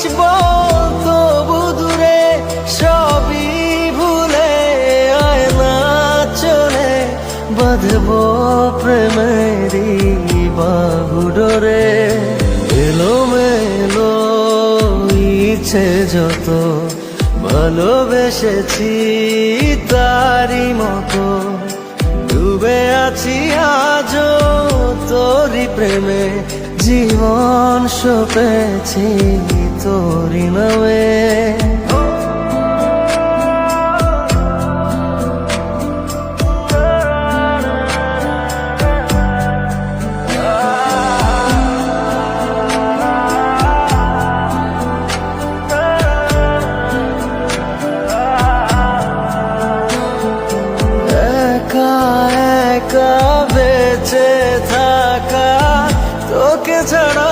আসবো তবু দূরে সবই ভুলে আয় না চলে বাঁধবো প্রেমেরই বাহুডোরে। এলোমেলো ইচ্ছে যত ভালোবেসেছি তারি মতো ডুবে আছি আজও তোরি প্রেমে জীবন সপেছি তোরি নামে।